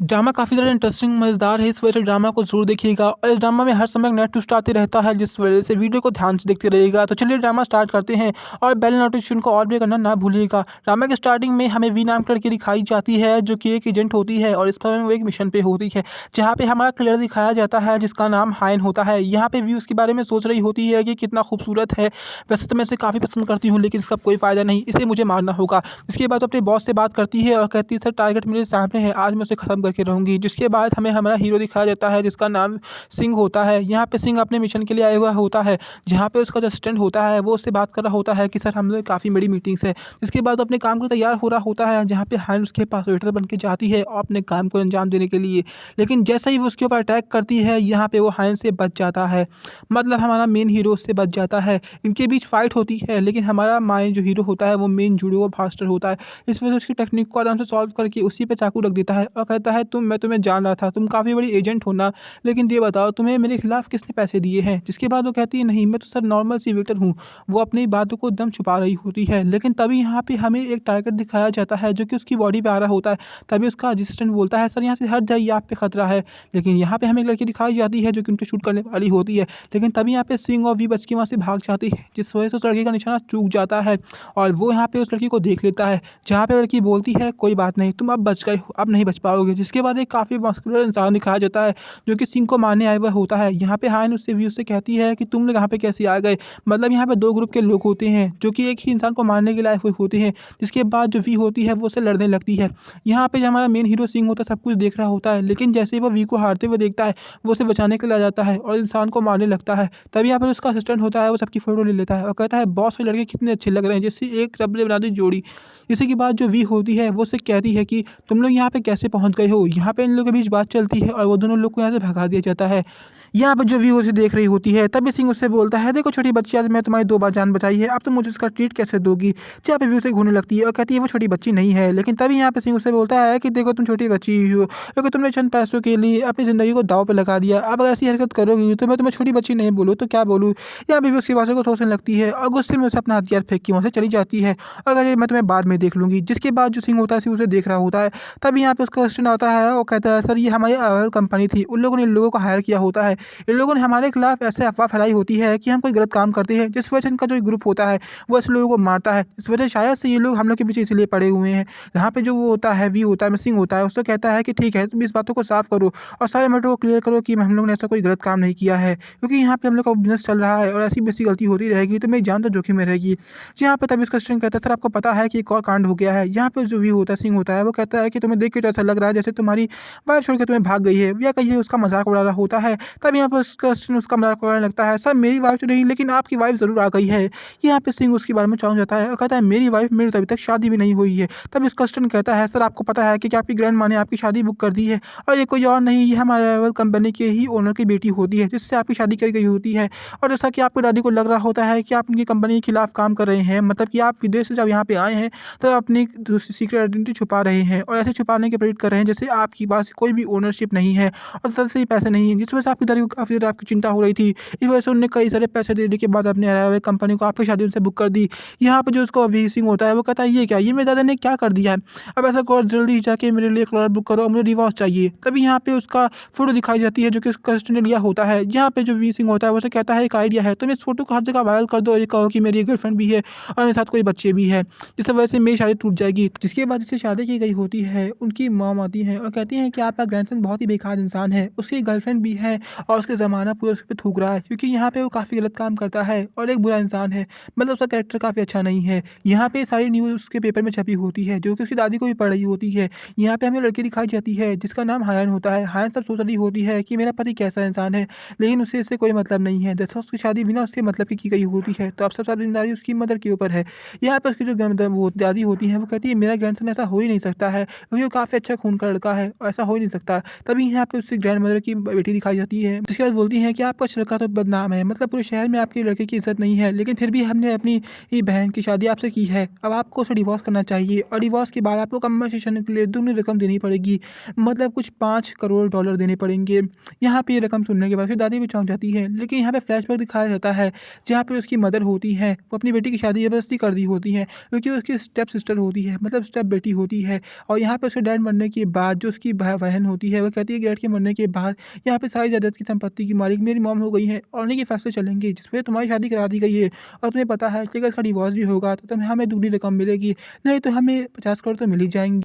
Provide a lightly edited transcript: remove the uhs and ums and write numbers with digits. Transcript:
Drama काफ़ी ज़्यादा interesting मज़ेदार है, इस वजह से ड्रामा को ज़रूर देखिएगा और इस ड्रामा में हर समय एक नया ट्विस्ट आते रहता है, जिस वजह से वीडियो को ध्यान से देखते रहिएगा। तो चलिए ड्रामा स्टार्ट करते हैं और बेल नोटिफिकेशन को ऑल भी करना ना भूलिएगा। ड्रामा के स्टार्टिंग में हमें वी नाम की लड़की दिखाई जाती है, जो कि एक एजेंट होती है और इस समय वो एक मिशन पे होती है, जहाँ पे हमारा किलर दिखाया जाता है जिसका नाम हायन होता है। यहाँ पे वी उसके बारे में सोच रही होती है कि कितना खूबसूरत है। वैसे तो मैं इसे काफ़ी पसंद करती हूँ, लेकिन इसका कोई फ़ायदा नहीं, इसे मुझे मारना होगा। इसके बाद अपने बॉस से बात करती है और कहती है सर टारगेट मेरे सामने है, आज मैं उसे ख़त्म करके रहूँगी। जिसके बाद हमें हमारा हीरो दिखाया जाता है जिसका नाम सिंह होता है। यहाँ पे सिंह अपने मिशन के लिए आया हुआ होता है, जहाँ पे उसका जो असिस्टेंट होता है वो उससे बात कर रहा होता है कि सर हम लोग काफ़ी बड़ी मीटिंग्स है। इसके बाद वो अपने काम को तैयार हो रहा होता है, जहाँ पे हायन उसके पास वेटर बन के जाती है और अपने काम को अंजाम देने के लिए। लेकिन जैसे ही वो उसके ऊपर अटैक करती है, यहाँ पे वो हायन से बच जाता है। मतलब हमारा मेन हीरो उससे बच जाता है। इनके बीच फाइट होती है, लेकिन हमारा माय जो हीरो होता है वो मेन जूडो फास्टर होता है। इस वजह से उसकी टेक्निक को आराम से सॉल्व करके उसी पे चाकू रख देता है और कहता है मैं तुम्हें जान रहा था, तुम काफ़ी बड़ी एजेंट हो ना, लेकिन ये बताओ तुम्हें मेरे खिलाफ किसने पैसे दिए हैं? जिसके बाद वो कहती है नहीं, मैं तो सर नॉर्मल सी वेटर हूँ। वो अपनी बातों को एकदम छुपा रही होती है, लेकिन तभी यहाँ पे हमें एक टारगेट दिखाया जाता है जो कि उसकी बॉडी पे आ रहा होता है। तभी उसका असिस्टेंट बोलता है सर यहाँ से हट जाइए, आप पे खतरा है। लेकिन यहाँ पे हमें एक लड़की दिखाई जाती है जो कि उनको शूट करने वाली होती है, लेकिन तभी यहाँ पे सिंह और वी बच के वहाँ से भाग जाती है, जिस वजह से उस लड़की का निशाना चूक जाता है और वो यहाँ पे उस लड़की को देख लेता है। जहाँ पे लड़की बोलती है कोई बात नहीं, तुम अब बच गए हो, अब नहीं बच पाओगे। जिसके बाद एक काफ़ी मस्कुलर इंसान दिखाया जाता है जो कि सिंह को मारने आया हुआ होता है। यहाँ पे हायन उससे वी उससे कहती है कि तुम लोग यहाँ पे कैसे आ गए? मतलब यहाँ पे दो ग्रुप के लोग होते हैं जो कि एक ही इंसान को मारने के लिए आए हुए होते हैं। जिसके बाद जो वी होती है वो उससे लड़ने लगती है। यहाँ पे जो हमारा मेन हीरो सिंह होता है सब कुछ देख रहा होता है, लेकिन जैसे ही वो वी को हारते हुए देखता है, वो उसे बचाने के लिए आ जाता है और इंसान को मारने लगता है। तभी यहाँ पे उसका असिस्टेंट होता है, वो सबकी फोटो ले लेता है और कहता है बॉस, ये लड़के कितने अच्छे लग रहे हैं, जैसे एक रब ने बना दी जोड़ी। इसी के बाद जो वी होती है वो उससे कहती है कि तुम लोग यहाँ पे कैसे पहुँच गए हो? यहाँ पे इन लोगों के बीच बात चलती है और वो दोनों लोग को यहाँ से भगा दिया जाता है। यहाँ पे जो वी उसे देख रही होती है, तभी सिंह उससे बोलता है देखो छोटी बच्ची, आज मैं तुम्हारी 2 बार जान बचाई है, अब तुम मुझे इसका ट्रीट कैसे दोगी? जहाँ पे वी उसे घूरने लगती है और कहती है वो छोटी बच्ची नहीं है। लेकिन तभी यहाँ पे सिंह उससे बोलता है कि देखो तुम छोटी बच्ची ही हो, क्योंकि तुमने चंद पैसों के लिए अपनी ज़िंदगी को दाँव पे लगा दिया। अब अगर ऐसी हरकत करोगी तो मैं तुम्हें छोटी बच्ची नहीं बोलूँ तो क्या बोलूँ? यहाँ पे भी उसकी बातों को सोचने लगती है और गुस्से में उसे अपना हथियार फेंक के वहाँ से चली जाती है और कहती है मैं तुम्हें बाद में देख लूँगी। जिसके बाद जो सिंह होता है सिंह उसे देख रहा होता है। तभी यहाँ पे उसका असिस्टेंट आता है और कहता है सर ये हमारी कंपनी थी, उन लोगों ने इन लोगों को हायर किया होता है। इन लोगों ने हमारे खिलाफ ऐसे अफवाह फैलाई होती है कि हम कोई गलत काम करते हैं, जिस वजह से इनका जो ग्रुप होता है वो ऐसे लोगों को मारता है। इस वजह से शायद से ये लोग हम लोग के पीछे इसलिए पड़े हुए हैं। यहाँ पे जो वो होता है वी होता है सिंह होता है, उससे कहता है कि ठीक है तुम इस बातों को साफ करो और सारे मैटर को क्लियर करो कि हम लोग ने ऐसा कोई गलत काम नहीं किया है, क्योंकि यहाँ पे हम लोग का बिजनेस चल रहा है और ऐसी बेसी गलती होती रहेगी तो मेरी जान तो जोखिम में रहेगी। जी यहाँ पे तभी उसका असिस्टेंट कहता है सर आपको पता है कि एक और कांड हो गया है। यहाँ पे जो वी होता है सिंह होता है वो कहता है कि तुम्हें देख के तो ऐसा लग रहा है जैसे तुम्हारी वाइफ छोड़ के तुम्हें भाग गई है, या कहिए उसका मजाक उड़ा रहा होता है। तब यहाँ पे उसका असिस्टेंट उसका मजाक उड़ाने लगता है सर मेरी वाइफ तो नहीं, लेकिन आपकी वाइफ ज़रूर आ गई है। यहाँ पे सिंह उसके बारे में चौंक जाता है और कहता है मेरी वाइफ, मेरी तो अभी तक शादी भी नहीं हुई है। तब उसका असिस्टेंट कहता है सर आपको पता है कि आपकी ग्रैंड माँ ने आपकी शादी बुक कर दी है और ये कोई और नहीं, ये हमारे राइवल कंपनी के ही ओनर की बेटी होती है जिससे आपकी शादी करी गई होती है। और जैसा कि आपकी दादी को लग रहा होता है कि आप उनकी कंपनी के खिलाफ काम कर रहे हैं, मतलब कि आप विदेश से जब यहाँ पे आए हैं तो अपनी दूसरी सीक्रेट आइडेंटिटी छुपा रहे हैं और ऐसे छुपाने के प्रेरित कर रहे हैं जैसे आपके पास कोई भी ओनरशिप नहीं है और सर से ही पैसे नहीं है, जिस वजह से आपकी दादी को काफ़ी ज़्यादा आपकी चिंता हो रही थी। इस वजह से उन्होंने कई सारे पैसे देने के बाद अपने हराए हुए कंपनी को आपकी शादी उनसे बुक कर दी। यहाँ पे जो उसका वी सिंह होता है वो कहता है ये क्या, ये मेरे दादा ने क्या कर दिया है? अब ऐसा करो जल्दी जाके मेरे लिए फ्लाइट बुक करो, मुझे डिवोर्स चाहिए। तभी यहाँ पे उसका फ़ोटो दिखाई जाती है जो कि उसका असिस्टेंट ने लिया होता है। यहाँ पे जो वी सिंह होता है वो उसे कहता है एक आइडिया है, तुम इस फ़ोटो को हर जगह वायरल कर दो और ये कहो कि मेरी गर्लफ्रेंड भी है और मेरे साथ कोई बच्चे भी हैं, जिसकी वजह से मेरी शादी टूट जाएगी। जिसके बाद जिससे शादी की गई होती है उनकी मॉम आती हैं और कहती हैं कि आपका ग्रैंडसन बहुत ही बेकार इंसान है, उसकी गर्लफ्रेंड भी है और उसके ज़माना पूरा उस पे थूक रहा है, क्योंकि यहाँ पे वो काफ़ी गलत काम करता है और एक बुरा इंसान है, मतलब उसका कैरेक्टर काफ़ी अच्छा नहीं है। यहाँ पे सारी न्यूज़ उसके पेपर में छपी होती है जो कि उसकी दादी को भी पढ़ रही होती है। यहाँ पे हमें लड़की दिखाई जाती है जिसका नाम हायन होता है। हायन सब सोच रही होती है कि मेरा पति कैसा इंसान है, लेकिन उसे इससे कोई मतलब नहीं है। जैसा उसकी शादी बिना उसके मतलब की गई होती है, तो अब सब जिम्मेदारी उसकी मदर के ऊपर है। यहाँ पे उसकी जो वो दादी होती है वो कहती है मेरा ग्रैंडसन ऐसा हो ही नहीं सकता है, क्योंकि वो काफ़ी अच्छा खून का लड़का है और ऐसा हो ही नहीं सकता। तभी यहाँ पे उसकी ग्रैंड मदर की बेटी दिखाई जाती है, जिसके बाद बोलती है कि आपका लड़का तो बदनाम है, मतलब पूरे शहर में आपके लड़के की इज्जत नहीं है, लेकिन फिर भी हमने अपनी ही बहन की शादी आपसे की है, अब आपको उसे डिवोर्स करना चाहिए और डिवोर्स के बाद आपको कंपनसेशन के लिए दुगनी रकम देनी पड़ेगी, मतलब कुछ $5 करोड़ देने पड़ेंगे। यहाँ पे ये रकम सुनने के बाद फिर दादी भी चौंक जाती है, लेकिन यहाँ पे फ्लैशबैक दिखाया जाता है जहाँ पे उसकी मदर होती है वो अपनी बेटी की शादी ज़बरदस्ती कर दी होती है, क्योंकि उसकी स्टेप सिस्टर होती है, मतलब स्टेप बेटी होती है। और यहाँ पे उसके डैड मरने के बाद बाद जो उसकी बहन होती है वो कहती है कि डैड के मरने के बाद यहाँ पे सारी जायदाद की संपत्ति की मालिक मेरी मॉम हो गई है और उन्हीं के फैसले चलेंगे, जिस पे तुम्हारी शादी करा दी गई है और तुम्हें पता है कि अगर इसका डिवोर्स भी होगा तो तुम्हें हमें दुगनी रकम मिलेगी, नहीं तो हमें 50 करोड़ तो मिल ही जाएंगे।